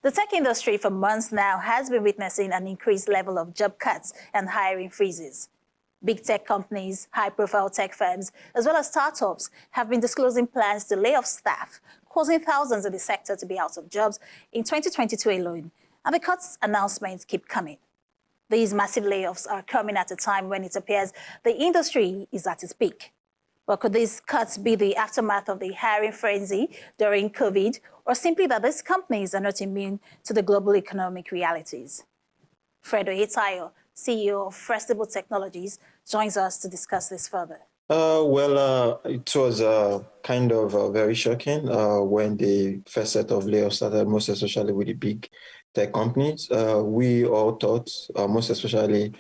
The tech industry for months now has been witnessing an increased level of job cuts and hiring freezes. Big tech companies, high-profile tech firms, as well as startups have been disclosing plans to lay off staff, causing thousands in the sector to be out of jobs in 2022 alone. And the cuts announcements keep coming. These massive layoffs are coming at a time when it appears the industry is at its peak. But could these cuts be the aftermath of the hiring frenzy during COVID, or simply that these companies are not immune to the global economic realities? Fredo Hitayo, CEO of Predictability Technologies, joins us to discuss this further. It was kind of very shocking when the first set of layoffs started, most especially with the big tech companies. We all thought, most especially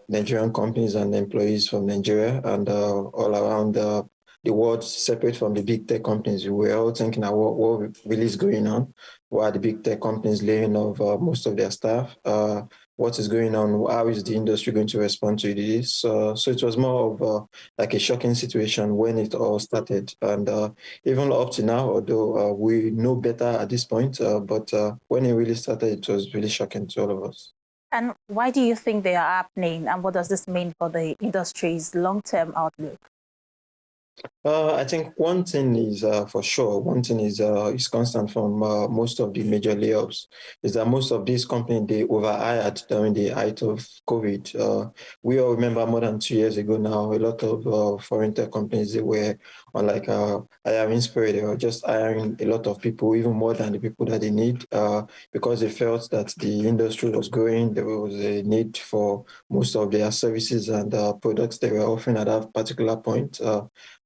Nigerian companies and employees from Nigeria and all around the world, separate from the big tech companies, we were all thinking about what really is going on. Why are the big tech companies laying off most of their staff? What is going on? How is the industry going to respond to this? So it was more of like a shocking situation when it all started. And even up to now, although we know better at this point, but when it really started, it was really shocking to all of us. And why do you think they are happening? And what does this mean for the industry's long-term outlook? I think one thing is for sure, one thing is constant from most of the major layoffs, is that most of these companies, they overhired during the height of COVID. We all remember more than 2 years ago now, a lot of foreign tech companies, they were on like hiring spree. They were just hiring a lot of people, even more than the people that they need, because they felt that the industry was growing. There was a need for most of their services and products they were offering at that particular point.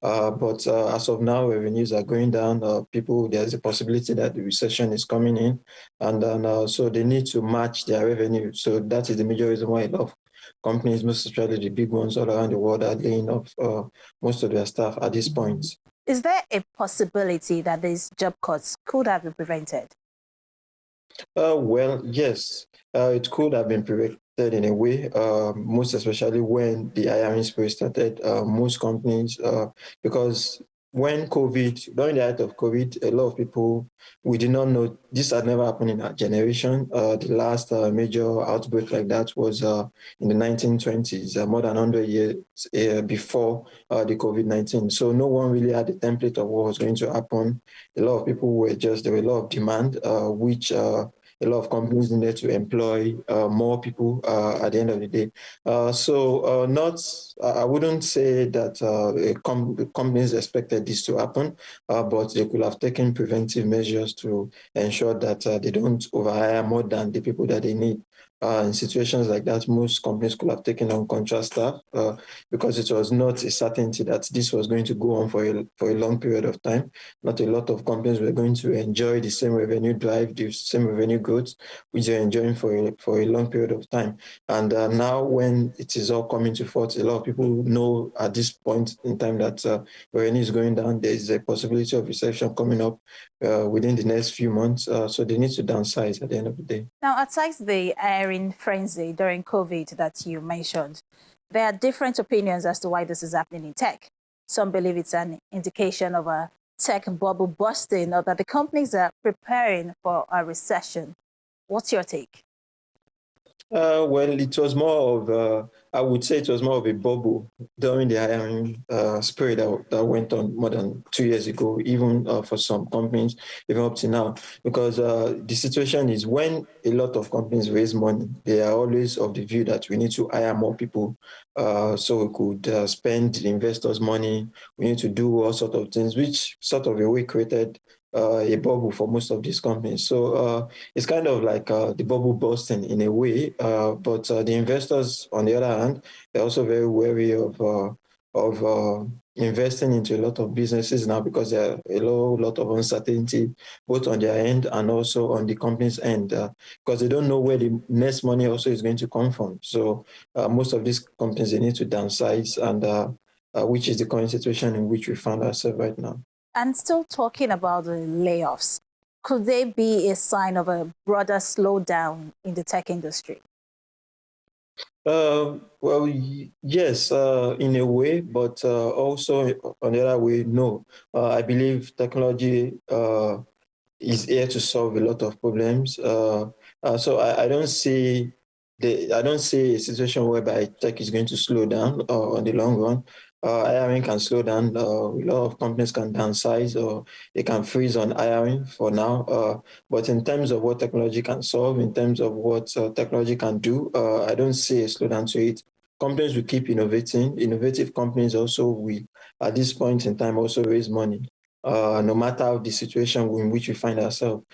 But as of now, revenues are going down. There's a possibility that the recession is coming in, and then so they need to match their revenue. So that is the major reason why a lot of companies, most especially the big ones all around the world, are laying off most of their staff at this point. Is there a possibility that these job cuts could have been prevented? Well, yes, it could have been prevented in a way, most especially when the hiring spree started. Most companies, because during the height of COVID, a lot of people, we did not know, this had never happened in our generation. The last major outbreak like that was in the 1920s, more than 100 years before the COVID-19. So no one really had a template of what was going to happen. A lot of people there were a lot of demand, which a lot of companies needed to employ more people at the end of the day. I wouldn't say that companies expected this to happen, but they could have taken preventive measures to ensure that they don't overhire more than the people that they need. In situations like that, most companies could have taken on contract staff because it was not a certainty that this was going to go on for a long period of time. Not a lot of companies were going to enjoy the same revenue drive, the same revenue growth, which they're enjoying for a long period of time. And now when it is all coming to forth, a lot of people know at this point in time that revenue is going down. There is a possibility of recession coming up within the next few months. So they need to downsize at the end of the day. Now, aside the hiring frenzy during COVID that you mentioned, there are different opinions as to why this is happening in tech. Some believe it's an indication of a tech bubble busting, or that the companies are preparing for a recession. What's your take? Well, it was more of, I would say it was more of a bubble during the hiring spree that went on more than 2 years ago, even for some companies, even up to now. Because the situation is when a lot of companies raise money, they are always of the view that we need to hire more people so we could spend the investors' money. We need to do all sorts of things, which sort of a way created a bubble for most of these companies. So it's kind of like the bubble bursting in a way, but the investors, on the other hand, they're also very wary of investing into a lot of businesses now because there are a lot of uncertainty, both on their end and also on the company's end, because they don't know where the next money also is going to come from. So most of these companies, they need to downsize, and which is the current situation in which we find ourselves right now. And still talking about the layoffs, could they be a sign of a broader slowdown in the tech industry? Well, yes, in a way, but also on the other way, no. I believe technology is here to solve a lot of problems. So I don't see I don't see a situation whereby tech is going to slow down on the long run. Hiring can slow down. A lot of companies can downsize or they can freeze on hiring for now. But in terms of what technology can solve, in terms of what technology can do, I don't see a slowdown to it. Companies will keep innovating. Innovative companies also will, at this point in time, also raise money, no matter the situation in which we find ourselves.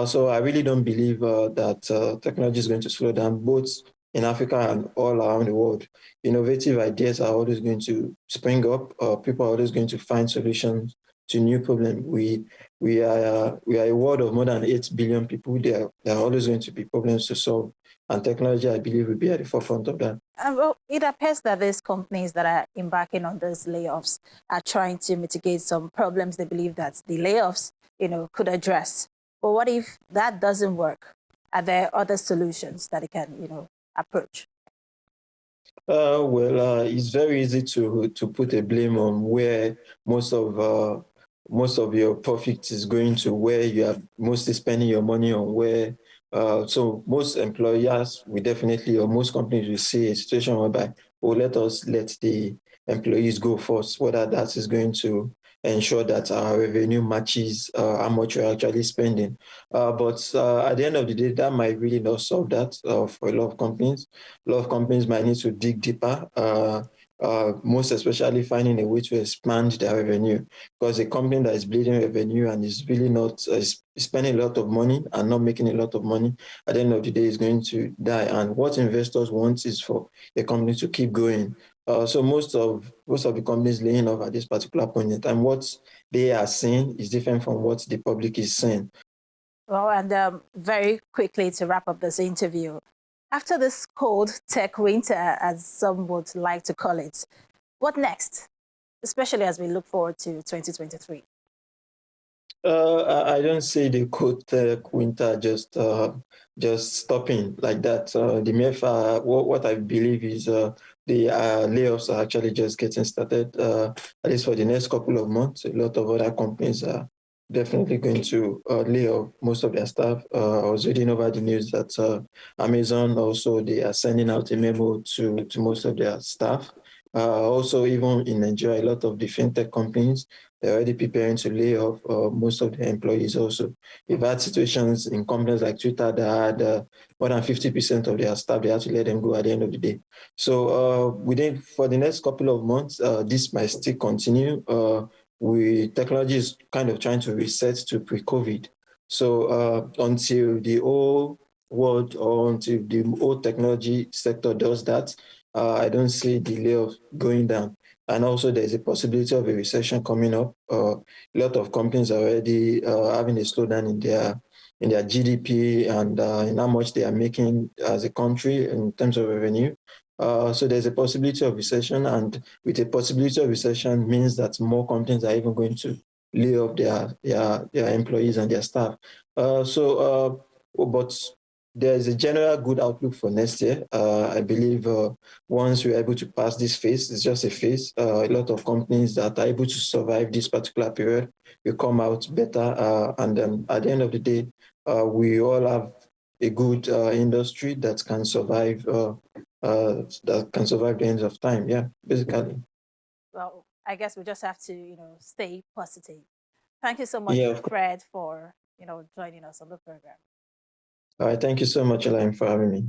So I really don't believe that technology is going to slow down, both in Africa and all around the world. Innovative ideas are always going to spring up. People are always going to find solutions to new problems. We are a world of more than 8 billion people. There are always going to be problems to solve. And technology, I believe, will be at the forefront of that. Well, it appears that these companies that are embarking on these layoffs are trying to mitigate some problems they believe that the layoffs, could address. But what if that doesn't work? Are there other solutions that it can, approach? It's very easy to put a blame on where most of your profit is going to, where you are mostly spending your money on, where so most employers will definitely, or most companies will see a situation whereby, oh, let us let the employees go first, whether that is going to ensure that our revenue matches how much we're actually spending. But at the end of the day, that might really not solve that for a lot of companies. A lot of companies might need to dig deeper, most especially finding a way to expand their revenue. Because a company that is bleeding revenue and is really not spending a lot of money and not making a lot of money, at the end of the day is going to die. And what investors want is for a company to keep going. So most of the companies laying off at this particular point in time, what they are saying is different from what the public is saying. Well, and very quickly to wrap up this interview, after this cold tech winter, as some would like to call it, what next, especially as we look forward to 2023? I don't see the cold tech winter just stopping like that. The MEFA, what I believe is the layoffs are actually just getting started. At least for the next couple of months, a lot of other companies are definitely going to lay off most of their staff. I was reading over the news that Amazon also, they are sending out a memo to most of their staff. Also, even in Nigeria, a lot of the fintech companies, they're already preparing to lay off most of their employees also. We've had situations in companies like Twitter that had more than 50% of their staff, they had to let them go at the end of the day. So for the next couple of months, this might still continue. Technology is kind of trying to reset to pre-COVID. So until the whole world or until the whole technology sector does that, I don't see the layoff going down. And also, there's a possibility of a recession coming up. A lot of companies are already having a slowdown in their GDP and in how much they are making as a country in terms of revenue. So there's a possibility of recession, and with a possibility of recession means that more companies are even going to lay off their employees and their staff. But there is a general good outlook for next year. I believe once we're able to pass this phase, it's just a phase. A lot of companies that are able to survive this particular period will come out better. And then at the end of the day, we all have a good industry that can survive the end of time. Yeah, basically. Well, I guess we just have to, stay positive. Thank you so much, Yeah, Fred, for, joining us on the program. all right. Thank you so much, Elaine, for having me.